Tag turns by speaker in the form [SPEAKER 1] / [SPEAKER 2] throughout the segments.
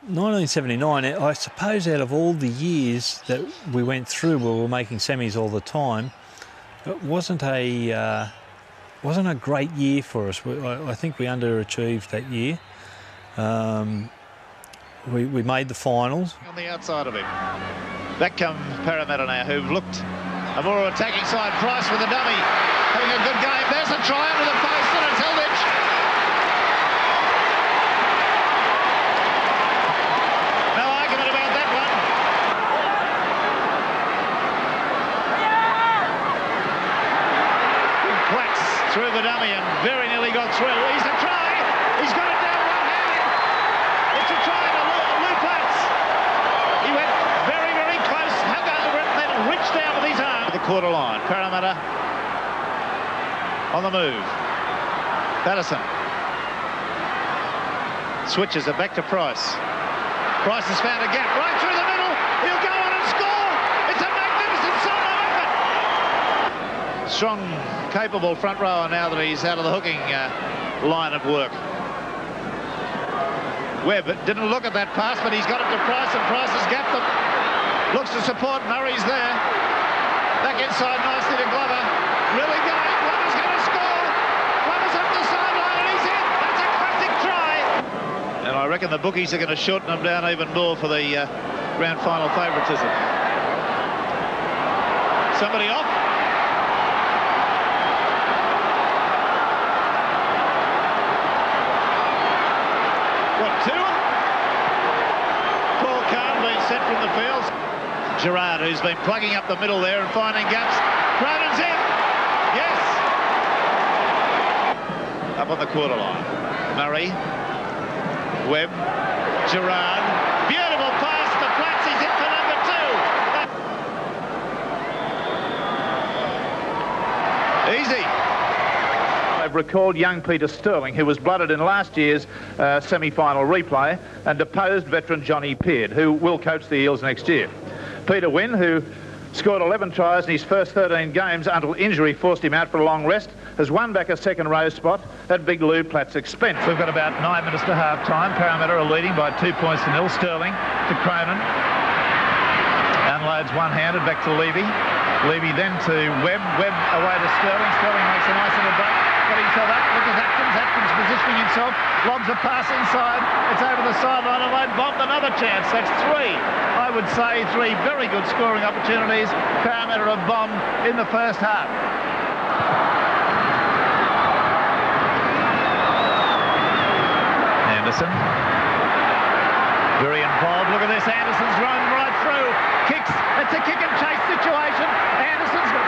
[SPEAKER 1] 1979, I suppose out of all the years that we went through where we were making semis all the time, it wasn't a great year for us. I think we underachieved that year. We made the finals.
[SPEAKER 2] On the outside of him. Back come Parramatta now, who've looked a more attacking side. Price with a dummy, having a good game. There's a try under the post and it's Hilditch. No argument about that one. Big Platts through the dummy and very nearly got through. He's a try. He's got it down one-handed. It's a try to Lou Platts. He went very, very close, hung over it, and then reached down with his arm. The quarter line. Parramatta on the move. Patterson switches it back to Price. Price has found a gap right through the middle. He'll go on and score. It's a magnificent solo effort. Strong, capable front rower now that he's out of the hooking line of work. Webb didn't look at that pass, but he's got it to Price, and Price has gapped them. Looks to support. Murray's there. Back inside nicely to Glover. Really going. Glover's going to score. Glover's up the sideline and he's in. That's a classic try. And I reckon the bookies are going to shorten them down even more for the grand final favouritism. Somebody off. What, two? Paul Kahn being sent from the field. Gerard, who's been plugging up the middle there and finding gaps. Cronin's in. Yes. Up on the quarter line. Murray. Webb. Gerard. Beautiful pass to Platts. He's in for number 2. Easy. I've recalled young Peter Sterling, who was blooded in last year's semi-final replay, and deposed veteran Johnny Peard, who will coach the Eels next year. Peter Wynn, who scored 11 tries in his first 13 games until injury forced him out for a long rest, has won back a second row spot at Big Lou Platt's expense. We've got about 9 minutes to half-time. Parramatta are leading by 2 points to nil. Sterling to Cronin. Unloads one-handed back to Levy. Levy then to Webb. Webb away to Sterling. Sterling makes a nice little break. Got himself up. Look at Atkins. Atkins positioning himself. Lobs a pass inside. It's over the sideline and they've bombed another chance. That's 3. I would say 3 very good scoring opportunities. Parramatta have bombed in the first half. Anderson. Very involved. Look at this. Anderson's run right through. Kicks. It's a kick and chase situation.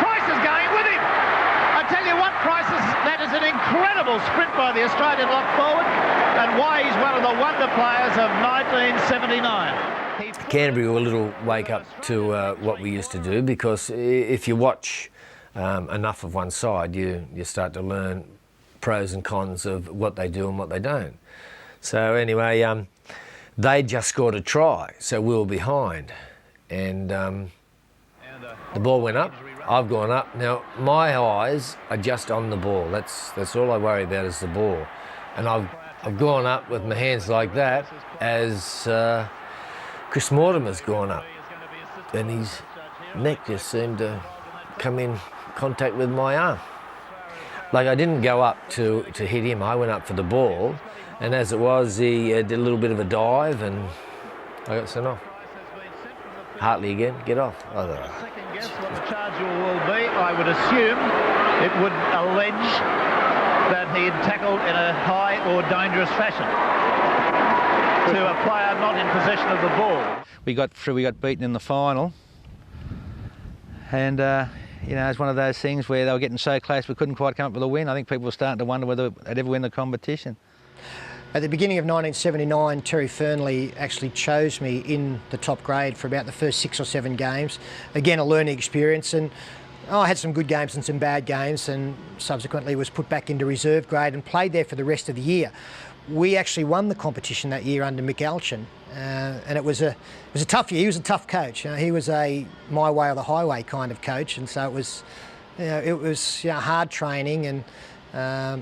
[SPEAKER 2] Price is going with him. I tell you what, that is an incredible sprint by the Australian lock forward, and why he's one of the wonder players of 1979.
[SPEAKER 3] Canterbury were a little wake up to what we used to do, because if you watch enough of one side, you start to learn pros and cons of what they do and what they don't. So anyway, they just scored a try, so we were behind, and the ball went up. I've gone up. Now, my eyes are just on the ball. That's all I worry about is the ball. And I've gone up with my hands like that as Chris Mortimer's gone up. And his neck just seemed to come in contact with my arm. Like, I didn't go up to hit him. I went up for the ball. And as it was, he did a little bit of a dive and I got sent off. Hartley again, get off.
[SPEAKER 2] Second guess what the charge will be. I would assume it would allege that he had tackled in a high or dangerous fashion to a player not in possession of the ball.
[SPEAKER 4] We got beaten in the final, and you know, it's one of those things where they were getting so close we couldn't quite come up with a win. I think people were starting to wonder whether they'd ever win the competition.
[SPEAKER 5] At the beginning of 1979, Terry Fernley actually chose me in the top grade for about the first 6 or 7 games. Again, a learning experience, and I had some good games and some bad games, and subsequently was put back into reserve grade and played there for the rest of the year. We actually won the competition that year under Mick Alchin, and it was a tough year. He was a tough coach. He was a my way or the highway kind of coach, and so it was hard training and a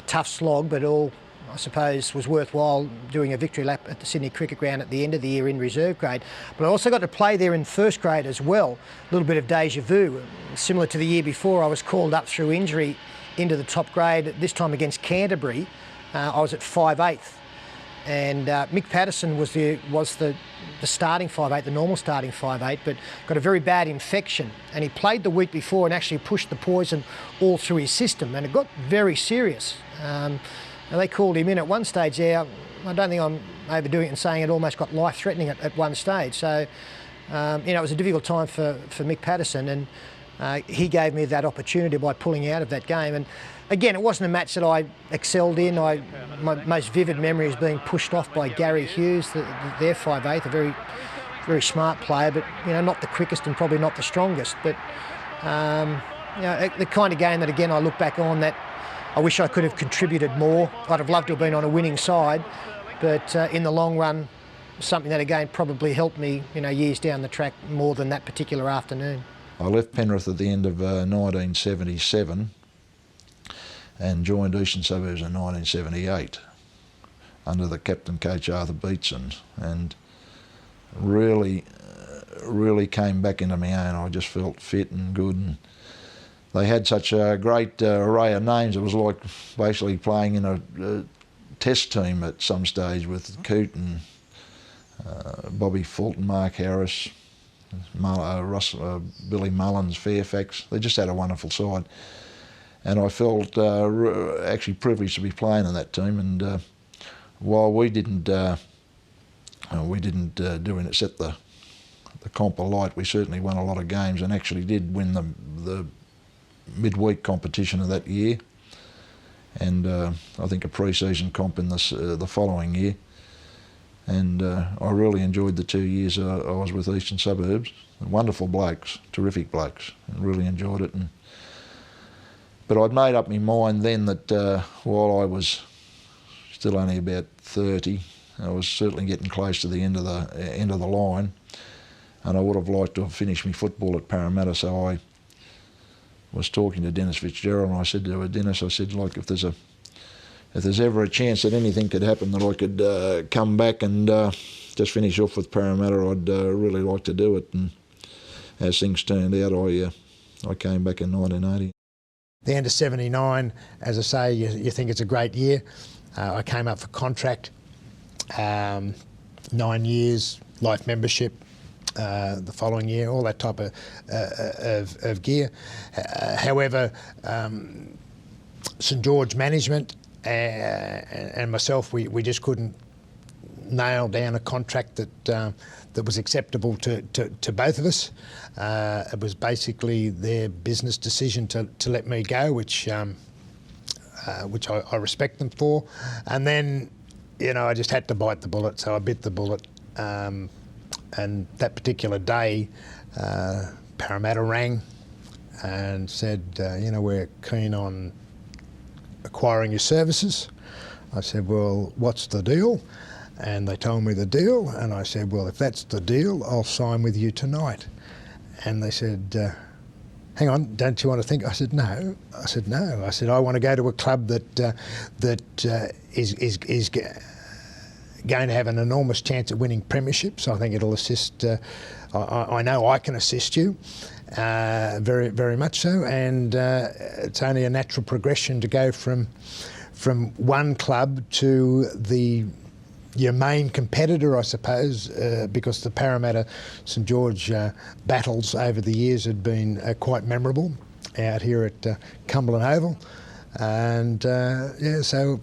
[SPEAKER 5] tough slog, but all I suppose, was worthwhile doing a victory lap at the Sydney Cricket Ground at the end of the year in reserve grade. But I also got to play there in first grade as well. A little bit of deja vu. Similar to the year before, I was called up through injury into the top grade, this time against Canterbury. I was at 5/8. And Mick Patterson was the starting 5/8, the normal starting 5/8, but got a very bad infection. And he played the week before and actually pushed the poison all through his system, and it got very serious. And they called him in at one stage there. I don't think I'm overdoing it in saying it almost got life-threatening at one stage. So, it was a difficult time for Mick Patterson, and he gave me that opportunity by pulling out of that game. And again, it wasn't a match that I excelled in. My most vivid memory is being pushed off by Gary Hughes, their 5/8, a very, very smart player, but not the quickest and probably not the strongest. But the kind of game that again I look back on that I wish I could have contributed more. I'd have loved to have been on a winning side, but in the long run, something that again probably helped me, years down the track more than that particular afternoon.
[SPEAKER 6] I left Penrith at the end of 1977 and joined Eastern Suburbs in 1978 under the captain coach Arthur Beetson, and really came back into my own. I just felt fit and good, and they had such a great array of names. It was like basically playing in a test team at some stage with Coote and Bobby Fulton, Mark Harris, Billy Mullins, Fairfax. They just had a wonderful side. And I felt actually privileged to be playing in that team. And while we didn't do it, set the comp alight, we certainly won a lot of games and actually did win the midweek competition of that year. And I think a pre-season comp in the following year. And I really enjoyed the 2 years I was with Eastern Suburbs. Wonderful blokes, terrific blokes, and really enjoyed it. But I'd made up my mind then that while I was still only about 30, I was certainly getting close to the end of the line, and I would have liked to have finished my football at Parramatta. So I was talking to Dennis Fitzgerald, and I said to Dennis, like, if there's ever a chance that anything could happen that I could come back and just finish off with Parramatta, I'd really like to do it. And as things turned out, I came back in 1980.
[SPEAKER 7] The end of 79, as I say, you think it's a great year. I came up for contract, 9 years, life membership, the following year, all that type of gear. However, St George management and myself, we just couldn't nail down a contract that was acceptable to both of us. It was basically their business decision to let me go, which I respect them for. And then, I just had to bite the bullet, so I bit the bullet. And that particular day, Parramatta rang and said, we're keen on acquiring your services. I said, well, what's the deal? And they told me the deal, and I said, well, if that's the deal, I'll sign with you tonight. And they said, hang on, don't you want to think? I said, no. I said, no. I said, I want to go to a club that is going to have an enormous chance of winning premierships. I think it'll assist, I know I can assist you, very, very much so, and it's only a natural progression to go from one club to your main competitor, I suppose, because the Parramatta St George battles over the years had been quite memorable out here at Cumberland Oval. And so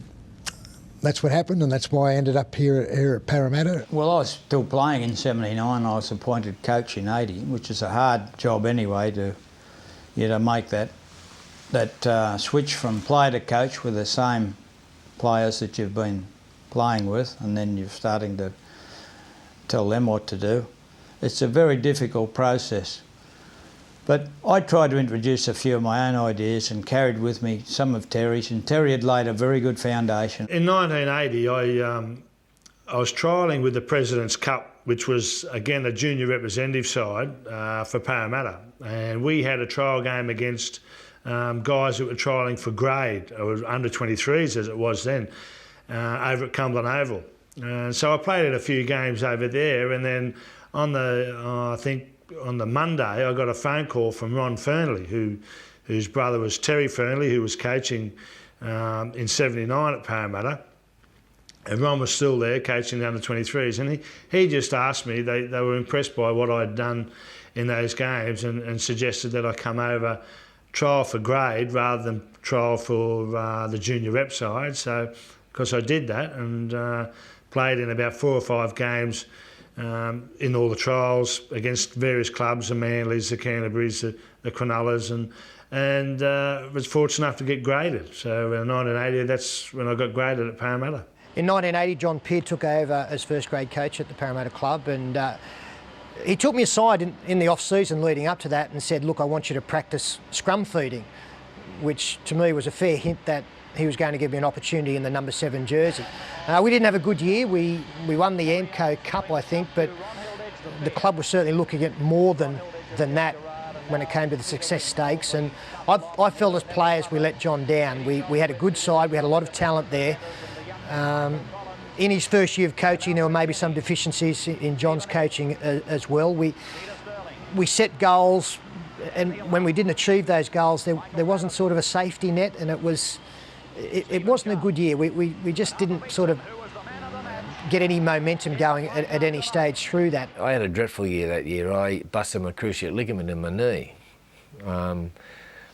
[SPEAKER 7] that's what happened, and that's why I ended up here at Parramatta.
[SPEAKER 8] Well, I was still playing in 79. I was appointed coach in 80, which is a hard job anyway to make that switch from player to coach with the same players that you've been playing with, and then you're starting to tell them what to do. It's a very difficult process. But I tried to introduce a few of my own ideas and carried with me some of Terry's, and Terry had laid a very good foundation.
[SPEAKER 9] In 1980, I was trialling with the President's Cup, which was, again, a junior representative side for Parramatta. And we had a trial game against guys that were trialling for grade, or under 23s as it was then. over at Cumberland Oval. So I played in a few games over there, and then on the, I think on the Monday, I got a phone call from Ron Fernley, whose brother was Terry Fernley, who was coaching in '79 at Parramatta. And Ron was still there coaching the under-23s, and he just asked me, they were impressed by what I'd done in those games and suggested that I come over, trial for grade rather than trial for the junior rep side. So, of course, I did that and played in about 4 or 5 games in all the trials against various clubs, the Manleys, the Canterburys, the Cronullars, and was fortunate enough to get graded. So in 1980, that's when I got graded at Parramatta.
[SPEAKER 5] In 1980, John Peard took over as first grade coach at the Parramatta club, and he took me aside in the off-season leading up to that and said, look, I want you to practice scrum feeding, which to me was a fair hint that he was going to give me an opportunity in the number 7 jersey. We didn't have a good year. We won the Amco Cup, I think, but the club was certainly looking at more than that when it came to the success stakes. And I felt as players we let John down. We had a good side, we had a lot of talent there. In his first year of coaching, there were maybe some deficiencies in John's coaching as well. We set goals, and when we didn't achieve those goals, there wasn't sort of a safety net, and it wasn't a good year. We just didn't sort of get any momentum going at any stage through that.
[SPEAKER 3] I had a dreadful year that year. I busted my cruciate ligament in my knee.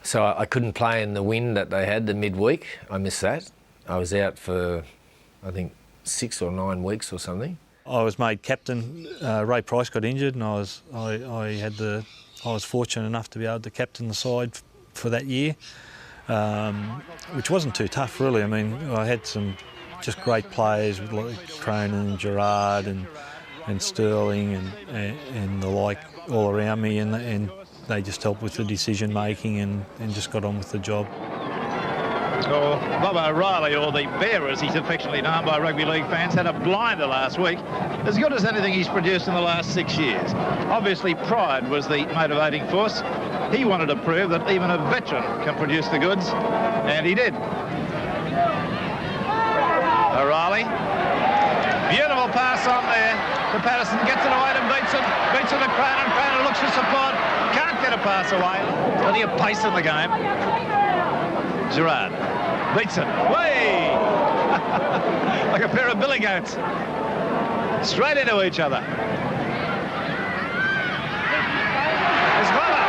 [SPEAKER 3] So I couldn't play in the win that they had the midweek. I missed that. I was out for, I think, 6 or 9 weeks or something.
[SPEAKER 1] I was made captain. Ray Price got injured, and I was fortunate enough to be able to captain the side for that year, which wasn't too tough really. I mean, I had some just great players with like Cronin, Gerard, and Sterling, and the like all around me, and they just helped with the decision making and just got on with the job.
[SPEAKER 2] Or Bob O'Reilly, or the Bear as he's affectionately known by rugby league fans, had a blinder last week, as good as anything he's produced in the last 6 years. Obviously pride was the motivating force. He wanted to prove that even a veteran can produce the goods, and he did. O'Reilly, beautiful pass on there to Patterson, gets it away to beats it to Cronin. Cronin looks for support, can't get a pass away. Plenty of pace in the game. Gerard beats it, way! Like a pair of billy goats. Straight into each other. There's Glover.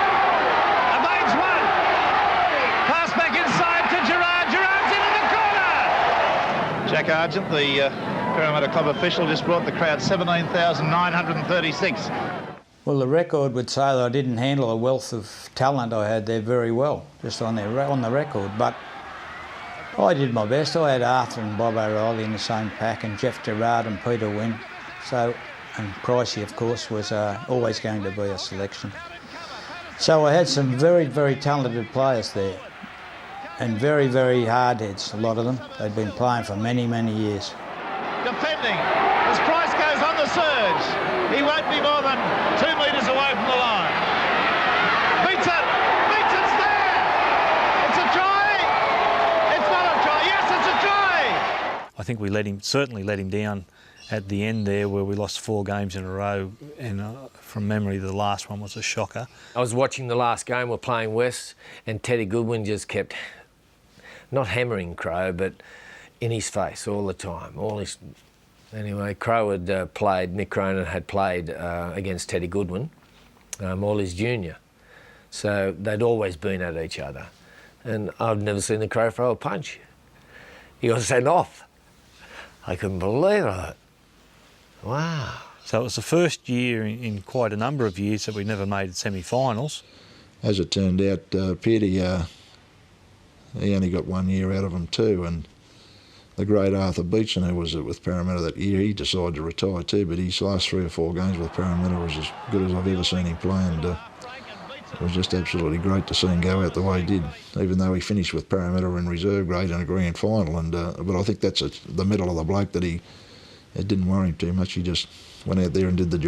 [SPEAKER 2] Evades one. Pass back inside to Gerard. Gerard's into the corner! Jack Argent, the Parramatta club official, just brought the crowd 17,936.
[SPEAKER 8] Well, the record would say that I didn't handle the wealth of talent I had there very well, just on the record. But I did my best. I had Arthur and Bob O'Reilly in the same pack, and Jeff Gerard and Peter Wynn. So, and Pricey, of course, was always going to be a selection. So I had some very, very talented players there, and very, very hard heads, a lot of them. They'd been playing for many, many years.
[SPEAKER 2] Defending as Price goes on the surge. He won't be more than 2 metres away from the line. Beats it! Beats it's there! It's a try! It's not a try. Yes, it's a try!
[SPEAKER 1] I think we certainly let him down at the end there, where we lost 4 games in a row, and from memory the last one was a shocker.
[SPEAKER 3] I was watching the last game, we're playing West, and Teddy Goodwin just kept, not hammering Crow, but in his face all the time. Anyway, Crow had played, Mick Cronin had played against Teddy Goodwin, all his junior. So they'd always been at each other. And I'd never seen the Crow throw a punch. He got sent off. I couldn't believe it. Wow.
[SPEAKER 1] So it was the first year in quite a number of years that we never made semi-finals.
[SPEAKER 6] As it turned out, Peardy, he only got 1 year out of him too, and the great Arthur Beetson, who was with Parramatta that year, he decided to retire too, but his last 3 or 4 games with Parramatta was as good as I've ever seen him play, and it was just absolutely great to see him go out the way he did, even though he finished with Parramatta in reserve grade in a grand final. And but I think that's the mettle of the bloke, that it didn't worry him too much. He just went out there and did the job.